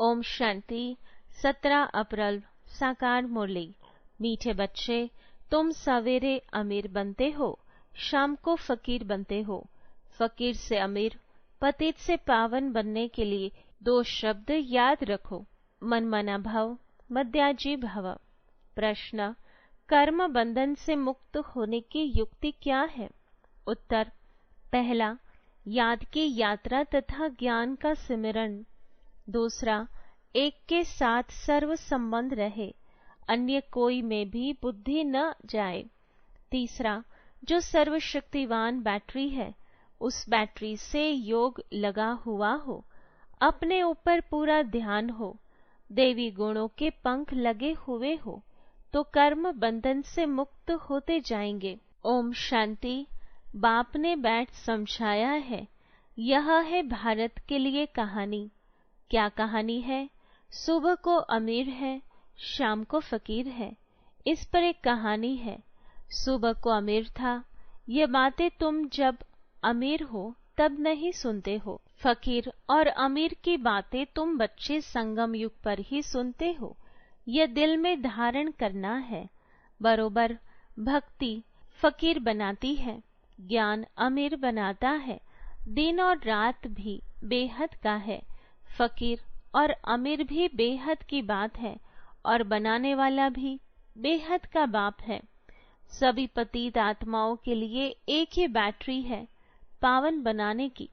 ओम शांति। 17 अप्रैल साकार मुरली। मीठे बच्चे, तुम सवेरे अमीर बनते हो, शाम को फकीर बनते हो। फकीर से अमीर, पतित से पावन बनने के लिए 2 शब्द याद रखो, मन मना भव, मद्याजी भव। प्रश्न, कर्म बंधन से मुक्त होने की युक्ति क्या है? उत्तर, पहला, याद की यात्रा तथा ज्ञान का सिमरण। दूसरा, एक के साथ सर्व संबंध रहे, अन्य कोई में भी बुद्धि न जाए। तीसरा, जो सर्वशक्तिवान बैटरी है, उस बैटरी से योग लगा हुआ हो, अपने ऊपर पूरा ध्यान हो, देवी गुणों के पंख लगे हुए हो, तो कर्म बंधन से मुक्त होते जाएंगे। ओम शांति। बाप ने बैठ समझाया है, यह है भारत के लिए कहानी। क्या कहानी है? सुबह को अमीर है, शाम को फकीर है। इस पर एक कहानी है। सुबह को अमीर था, ये बातें तुम जब अमीर हो तब नहीं सुनते हो। फकीर और अमीर की बातें तुम बच्चे संगम युग पर ही सुनते हो। यह दिल में धारण करना है। बरोबर भक्ति फकीर बनाती है, ज्ञान अमीर बनाता है। दिन और रात भी बेहद का है। फकीर और अमीर भी बेहद की बात है, और बनाने वाला भी बेहद का बाप है। सभी पतित आत्माओं के लिए एक ही बैटरी है, पावन बनाने की।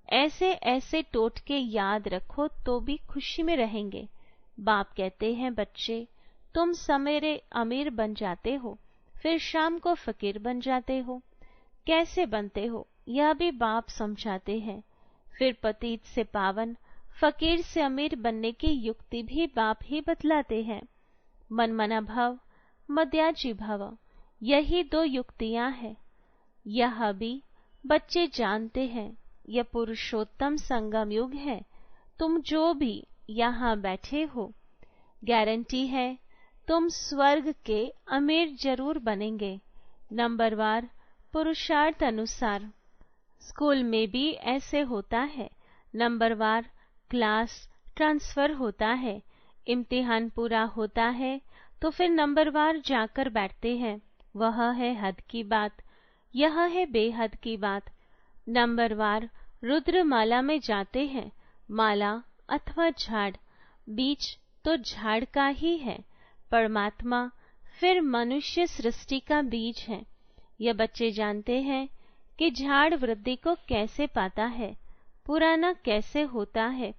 ऐसे ऐसे टोटके याद रखो तो भी खुशी में रहेंगे। बाप कहते हैं, बच्चे तुम सवेरे अमीर बन जाते हो, फिर शाम को फकीर बन जाते हो। कैसे बनते हो यह भी बाप समझाते हैं। फिर पतित से पावन, फकीर से अमीर बनने की युक्ति भी बाप ही बतलाते हैं। मन मना भव, मद्याजी भव, यही 2 युक्तियां हैं। यह भी बच्चे जानते हैं, यह पुरुषोत्तम संगम युग है। तुम जो भी यहाँ बैठे हो, गारंटी है तुम स्वर्ग के अमीर जरूर बनेंगे, नंबरवार पुरुषार्थ अनुसार। स्कूल में भी ऐसे होता है, नंबरवार क्लास ट्रांसफर होता है। इम्तिहान पूरा होता है तो फिर नंबरवार जाकर बैठते हैं। वह है हद की बात, यह है बेहद की बात। नंबरवार रुद्रमाला में जाते हैं। माला अथवा झाड़, बीज तो झाड़ का ही है। परमात्मा फिर मनुष्य सृष्टि का बीज है। यह बच्चे जानते हैं कि झाड़ वृद्धि को कैसे पाता है, पुराना कैसे होता है।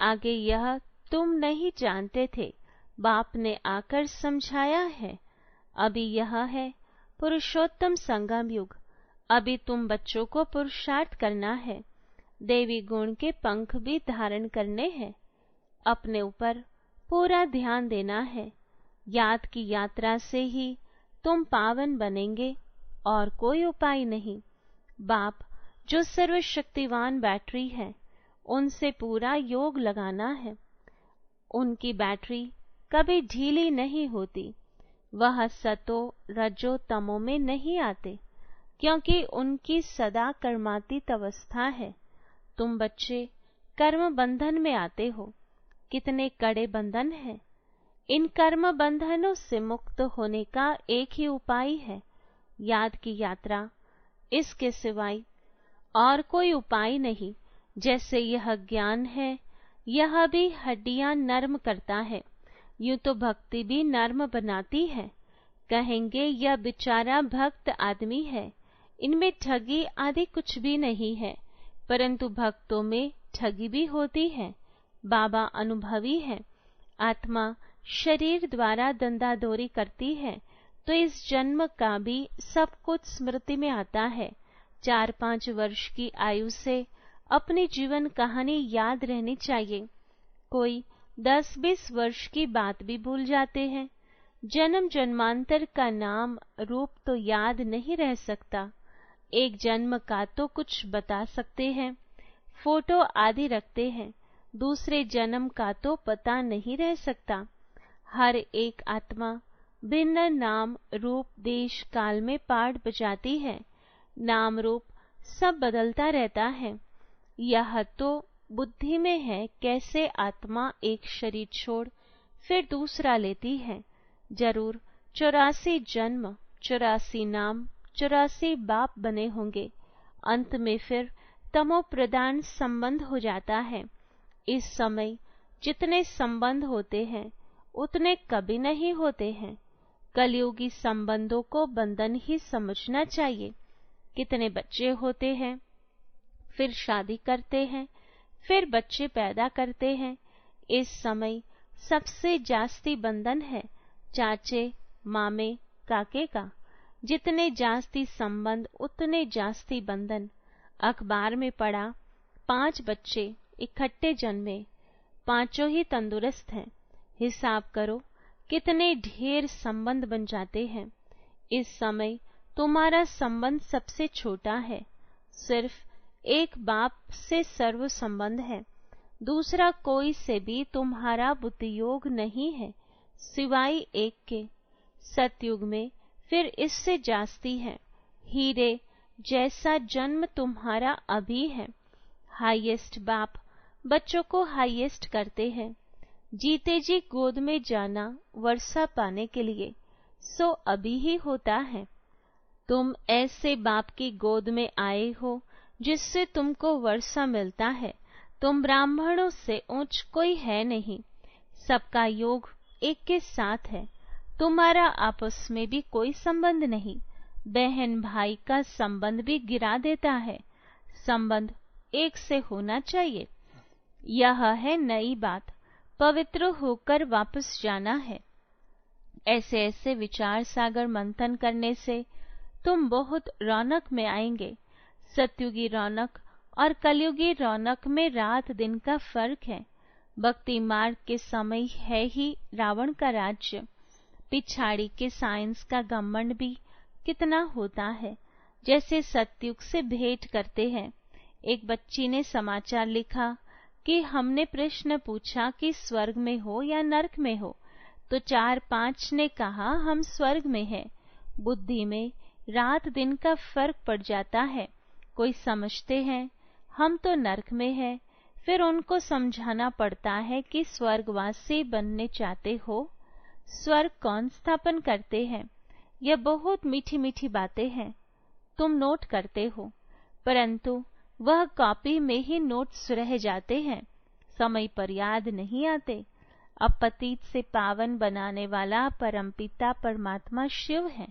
आगे यह तुम नहीं जानते थे, बाप ने आकर समझाया है। अभी यह है पुरुषोत्तम संगम युग। अभी तुम बच्चों को पुरुषार्थ करना है, देवी गुण के पंख भी धारण करने हैं। अपने ऊपर पूरा ध्यान देना है। याद की यात्रा से ही तुम पावन बनेंगे, और कोई उपाय नहीं। बाप जो सर्वशक्तिवान बैटरी है, उनसे पूरा योग लगाना है। उनकी बैटरी कभी ढीली नहीं होती। वह सतो रजो तमो में नहीं आते, क्योंकि उनकी सदा कर्मातीत अवस्था है। तुम बच्चे कर्म बंधन में आते हो। कितने कड़े बंधन हैं। इन कर्म बंधनों से मुक्त होने का एक ही उपाय है, याद की यात्रा। इसके सिवाय और कोई उपाय नहीं। जैसे यह ज्ञान है, यह भी हड्डियां नर्म करता है, यूं तो भक्ति भी नर्म बनाती है। कहेंगे यह बेचारा भक्त आदमी है, इनमें ठगी आदि कुछ भी नहीं है, परंतु भक्तों में ठगी भी होती है। बाबा अनुभवी है। आत्मा शरीर द्वारा दंडादोरी करती है, तो इस जन्म का भी सब कुछ स्मृति में आता है। 4-5 वर्ष की आयु से अपनी जीवन कहानी याद रहनी चाहिए। कोई 10-20 वर्ष की बात भी भूल जाते हैं। जन्म जन्मांतर का नाम रूप तो याद नहीं रह सकता। एक जन्म का तो कुछ बता सकते हैं, फोटो आदि रखते हैं। दूसरे जन्म का तो पता नहीं रह सकता। हर एक आत्मा भिन्न नाम रूप देश काल में पाठ बजाती है। नाम रूप सब बदलता रहता है। यह तो बुद्धि में है कैसे आत्मा एक शरीर छोड़ फिर दूसरा लेती है। जरूर 84 जन्म, 84 नाम, 84 बाप बने होंगे। अंत में फिर तमो प्रधान संबंध हो जाता है। इस समय जितने संबंध होते हैं उतने कभी नहीं होते हैं। कलयुगी संबंधों को बंधन ही समझना चाहिए। कितने बच्चे होते हैं, फिर शादी करते हैं, फिर बच्चे पैदा करते हैं। इस समय सबसे जास्ती बंधन है चाचे, मामे, काके का। जितने जास्ती संबंध उतने जास्ती बंधन। अखबार में पढ़ा 5 बच्चे इकट्ठे जन्मे, पांचों ही तंदुरुस्त हैं। हिसाब करो कितने ढेर संबंध बन जाते हैं। इस समय तुम्हारा संबंध सबसे छोटा है। सिर्फ एक बाप से सर्व संबंध है। दूसरा कोई से भी तुम्हारा बुद्धियोग नहीं है सिवाय एक के। सतयुग में फिर इससे जास्ती है। हीरे जैसा जन्म तुम्हारा अभी है। हाईएस्ट बाप बच्चों को हाईएस्ट करते हैं। जीते जी गोद में जाना वर्षा पाने के लिए, सो अभी ही होता है। तुम ऐसे बाप की गोद में आए हो जिससे तुमको वर्षा मिलता है। तुम ब्राह्मणों से ऊंच कोई है नहीं। सबका योग एक के साथ है। तुम्हारा आपस में भी कोई संबंध नहीं। बहन भाई का संबंध भी गिरा देता है। संबंध एक से होना चाहिए। यह है नई बात। पवित्र होकर वापस जाना है। ऐसे ऐसे विचार सागर मंथन करने से तुम बहुत रौनक में आएंगे। सतयुगी रौनक और कलयुगी रौनक में रात दिन का फर्क है। भक्ति मार्ग के समय है ही रावण का राज्य। पिछाड़ी के साइंस का घमंड भी कितना होता है। जैसे सतयुग से भेंट करते हैं। एक बच्ची ने समाचार लिखा कि हमने प्रश्न पूछा कि स्वर्ग में हो या नरक में हो, तो 4-5 ने कहा हम स्वर्ग में हैं। बुद्धि में रात दिन का फर्क पड़ जाता है। कोई समझते हैं हम तो नरक में हैं, फिर उनको समझाना पड़ता है कि स्वर्गवासी बनने चाहते हो, स्वर्ग कौन स्थापन करते हैं। यह बहुत मीठी मीठी बातें हैं, तुम नोट करते हो, परंतु वह कॉपी में ही नोट्स रह जाते हैं, समय पर याद नहीं आते। अब पतित से पावन बनाने वाला परमपिता परमात्मा शिव है।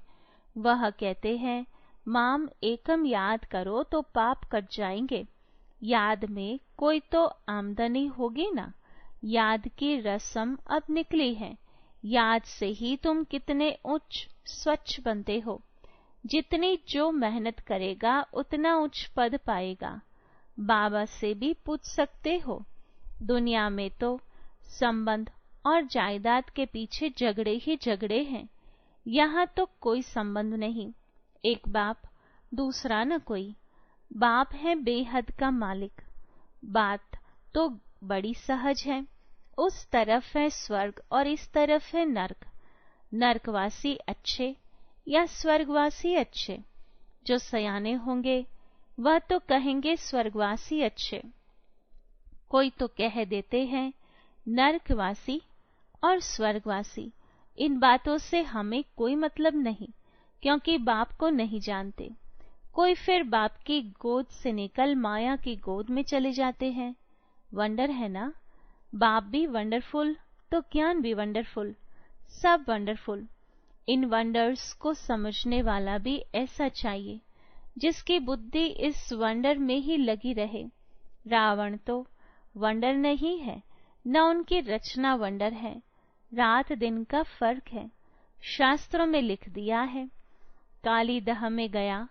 वह कहते हैं माम एकम याद करो तो पाप कट जाएंगे। याद में कोई तो आमदनी होगी ना। याद की रस्म अब निकली है। याद से ही तुम कितने उच्च स्वच्छ बनते हो। जितनी जो मेहनत करेगा उतना उच्च पद पाएगा। बाबा से भी पूछ सकते हो। दुनिया में तो संबंध और जायदाद के पीछे झगड़े ही झगड़े हैं। यहाँ तो कोई संबंध नहीं। एक बाप, दूसरा न कोई। बाप है बेहद का मालिक। बात तो बड़ी सहज है। उस तरफ है स्वर्ग और इस तरफ है नर्क। नर्कवासी अच्छे या स्वर्गवासी अच्छे? जो सयाने होंगे वह तो कहेंगे स्वर्गवासी अच्छे। कोई तो कह देते हैं नर्कवासी और स्वर्गवासी। इन बातों से हमें कोई मतलब नहीं, क्योंकि बाप को नहीं जानते। कोई फिर बाप की गोद से निकल माया की गोद में चले जाते हैं। वंडर है ना। बाप भी वंडरफुल तो ज्ञान भी वंडरफुल, सब वंडरफुल। इन वंडर्स को समझने वाला भी ऐसा चाहिए जिसकी बुद्धि इस वंडर में ही लगी रहे। रावण तो वंडर नहीं है, न उनकी रचना वंडर है। रात दिन का फर्क है। शास्त्रों में लिख दिया है। काली दह में गया,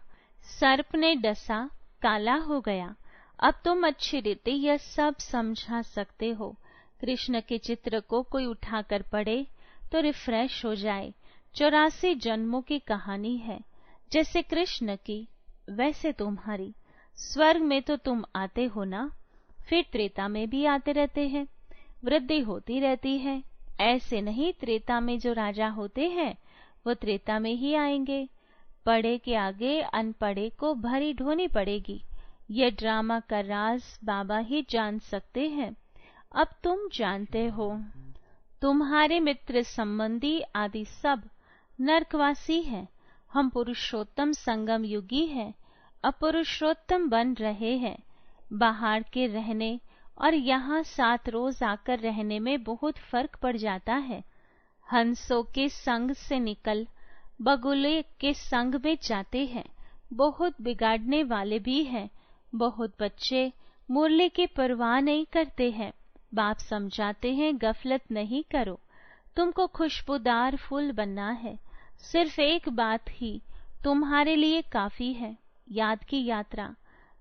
सर्प ने डसा, काला हो गया। अब तुम अच्छी रीति यह सब समझा सकते हो। कृष्ण के चित्र को कोई उठाकर पढ़े तो रिफ्रेश हो जाए। 84 जन्मों की कहानी है। जैसे कृष्ण की वैसे तुम्हारी। स्वर्ग में तो तुम आते हो ना, फिर त्रेता में भी आते रहते हैं। वृद्धि होती रहती है। ऐसे नहीं त्रेता में जो राजा होते हैं वो त्रेता में ही आएंगे। पढ़े के आगे अनपढ़े को भरी ढोनी पड़ेगी। ये ड्रामा का राज बाबा ही जान सकते हैं। अब तुम जानते हो। तुम्हारे मित्र संबंधी आदि सब नरकवासी हैं। हम पुरुषोत्तम संगम युगी हैं, अपुरुषोत्तम बन रहे हैं। बाहर के रहने और यहाँ 7 रोज आकर रहने में बहुत फर्क पड़ जाता है। हंसों के संग से निकल बगुले के संग में जाते हैं। बहुत बिगाड़ने वाले भी हैं। बहुत बच्चे मुरली की परवाह नहीं करते हैं। बाप समझाते हैं गफलत नहीं करो, तुमको खुशबूदार फूल बनना है। सिर्फ एक बात ही तुम्हारे लिए काफी है, याद की यात्रा।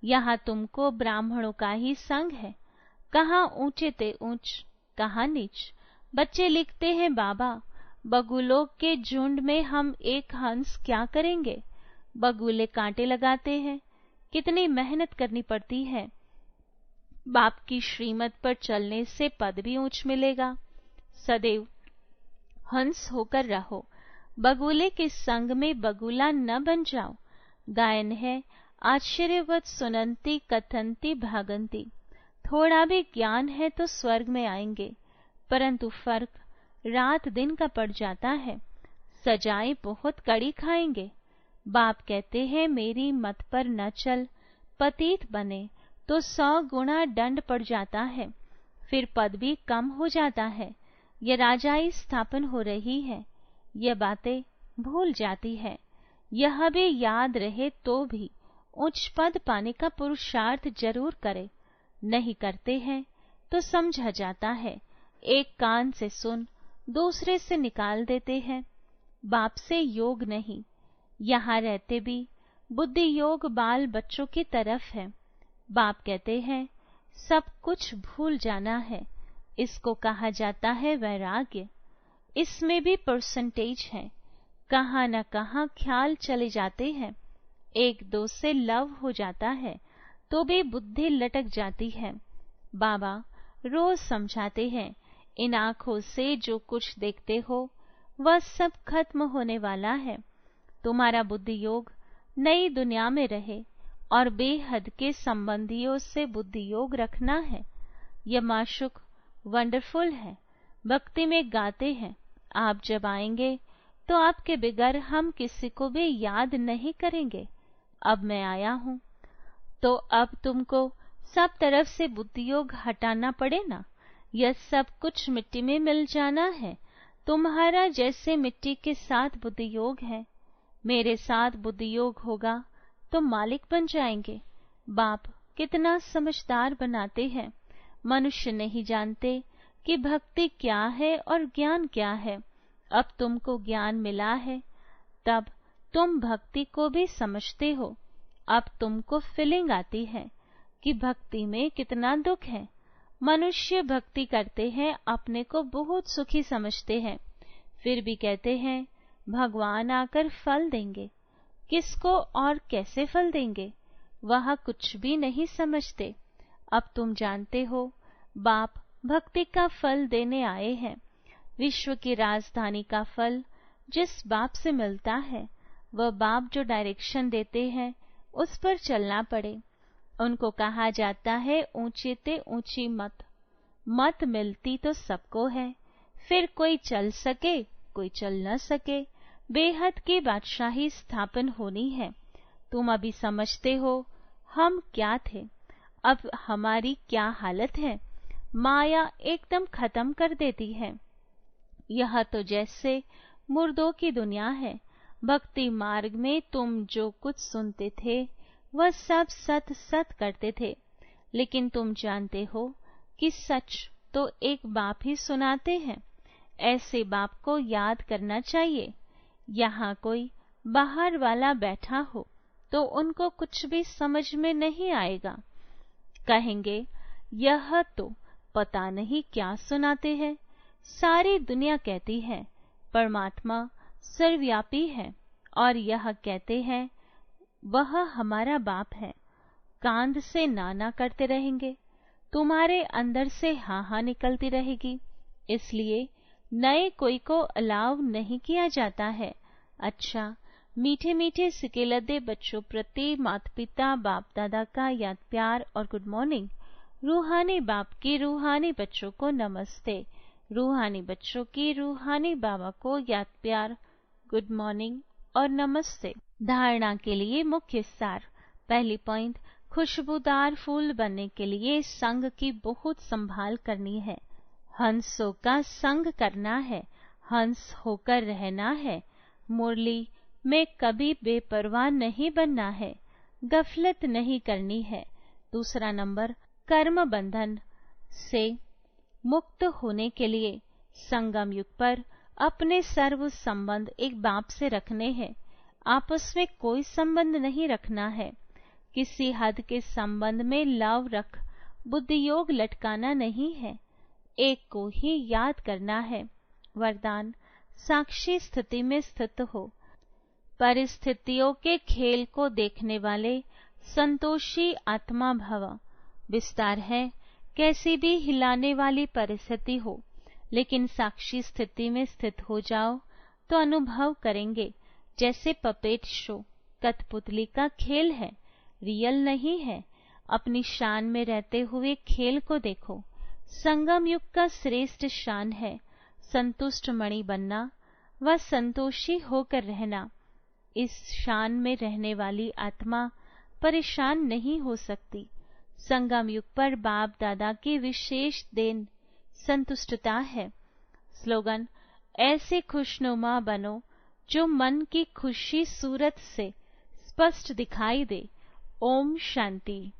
यहाँ तुमको ब्राह्मणों का ही संग है। कहाँ ऊंचे ते ऊंच, कहाँ नीच। बच्चे लिखते हैं बाबा, बगुलों के झुंड में हम एक हंस क्या करेंगे। बगुले कांटे लगाते हैं, कितनी मेहनत करनी पड़ती है। बाप की श्रीमत पर चलने से पद भी ऊंच मिलेगा। सदैव हंस होकर रहो, बगुले के संग में बगुला न बन जाओ। गायन है, आश्चर्यवत सुनंती कथंती भागंती। थोड़ा भी ज्ञान है तो स्वर्ग में आएंगे, परंतु फर्क रात दिन का पड़ जाता है। सजाएं बहुत कड़ी खाएंगे। बाप कहते हैं मेरी मत पर न चल, पतित बने तो 100 गुना दंड पड़ जाता है। फिर पद भी कम हो जाता है। यह राजाई स्थापन हो रही है, यह बातें भूल जाती है। यह भी याद रहे तो भी उच्च पद पाने का पुरुषार्थ जरूर करे। नहीं करते हैं तो समझा जाता है। एक कान से सुन दूसरे से निकाल देते हैं। बाप से योग नहीं। यहाँ रहते भी बुद्धि योग बाल बच्चों की तरफ है। बाप कहते हैं सब कुछ भूल जाना है। इसको कहा जाता है वैराग्य। इसमें भी परसेंटेज है। कहाँ न कहाँ ख्याल चले जाते हैं। एक दो से लव हो जाता है तो भी बुद्धि लटक जाती है। बाबा रोज समझाते हैं, इन आँखों से जो कुछ देखते हो वह सब खत्म होने वाला है। तुम्हारा बुद्धि योग नई दुनिया में रहे और बेहद के संबंधियों से बुद्धि योग रखना है। यह माशुक वंडरफुल है। भक्ति में गाते हैं, आप जब आएंगे तो आपके बिगर हम किसी को भी याद नहीं करेंगे। अब मैं आया हूँ तो अब तुमको सब तरफ से बुद्धि योग हटाना पड़े ना। यह सब कुछ मिट्टी में मिल जाना है। तुम्हारा जैसे मिट्टी के साथ बुद्धि योग है, मेरे साथ बुद्धि योग होगा तो मालिक बन जाएंगे। बाप कितना समझदार बनाते हैं। मनुष्य नहीं जानते कि भक्ति क्या है और ज्ञान क्या है। अब तुमको ज्ञान मिला है तब तुम भक्ति को भी समझते हो। अब तुमको फीलिंग आती है कि भक्ति में कितना दुख है। मनुष्य भक्ति करते हैं, अपने को बहुत सुखी समझते हैं, फिर भी कहते हैं भगवान आकर फल देंगे। किसको और कैसे फल देंगे, वह कुछ भी नहीं समझते। अब तुम जानते हो बाप भक्ति का फल देने आए हैं। विश्व की राजधानी का फल जिस बाप से मिलता है, वह बाप जो डायरेक्शन देते हैं उस पर चलना पड़े। उनको कहा जाता है ऊंची ते ऊंची मत। मत मिलती तो सबको है, फिर कोई चल सके कोई चल न सके। बेहद की बादशाही स्थापन होनी है। तुम अभी समझते हो हम क्या थे, अब हमारी क्या हालत है। माया एकदम खत्म कर देती है। यह तो जैसे मुर्दों की दुनिया है। भक्ति मार्ग में तुम जो कुछ सुनते थे वह सब सत सत करते थे, लेकिन तुम जानते हो कि सच तो एक बाप ही सुनाते हैं। ऐसे बाप को याद करना चाहिए। यहाँ कोई बाहर वाला बैठा हो तो उनको कुछ भी समझ में नहीं आएगा। कहेंगे यह तो पता नहीं क्या सुनाते हैं। सारी दुनिया कहती है परमात्मा सर्वव्यापी है और यह कहते हैं वह हमारा बाप है। कांध से नाना करते रहेंगे, तुम्हारे अंदर से हाँ हाँ निकलती रहेगी। इसलिए नए कोई को अलाउ नहीं किया जाता है। अच्छा, मीठे मीठे सिकेलदे बच्चों प्रति माता पिता बाप दादा का याद प्यार और गुड मॉर्निंग। रूहानी बाप की रूहानी बच्चों को नमस्ते। रूहानी बच्चों की रूहानी बाबा को याद प्यार, गुड मॉर्निंग और नमस्ते। धारणा के लिए मुख्य सार। पहली पॉइंट, खुशबूदार फूल बनने के लिए संग की बहुत संभाल करनी है। हंसों का संग करना है, हंस होकर रहना है। मुरली में कभी बेपरवाह नहीं बनना है, गफलत नहीं करनी है। दूसरा नंबर, कर्म बंधन से मुक्त होने के लिए संगम युग पर अपने सर्व संबंध एक बाप से रखने हैं। आपस में कोई संबंध नहीं रखना है। किसी हद के संबंध में लव रख बुद्धि योग लटकाना नहीं है, एक को ही याद करना है। वरदान, साक्षी स्थिति में स्थित हो, परिस्थितियों के खेल को देखने वाले संतोषी आत्मा भव। विस्तार है, कैसी भी हिलाने वाली परिस्थिति हो, लेकिन साक्षी स्थिति में स्थित हो जाओ तो अनुभव करेंगे जैसे पपेट शो, कठपुतली का खेल है, रियल नहीं है। अपनी शान में रहते हुए खेल को देखो। संगम युग का श्रेष्ठ शान है संतुष्ट मणि बनना व संतोषी होकर रहना। इस शान में रहने वाली आत्मा परेशान नहीं हो सकती। संगम युग पर बाप दादा की विशेष देन संतुष्टता है। स्लोगन, ऐसे खुशनुमा बनो जो मन की खुशी सूरत से स्पष्ट दिखाई दे। ओम शांति।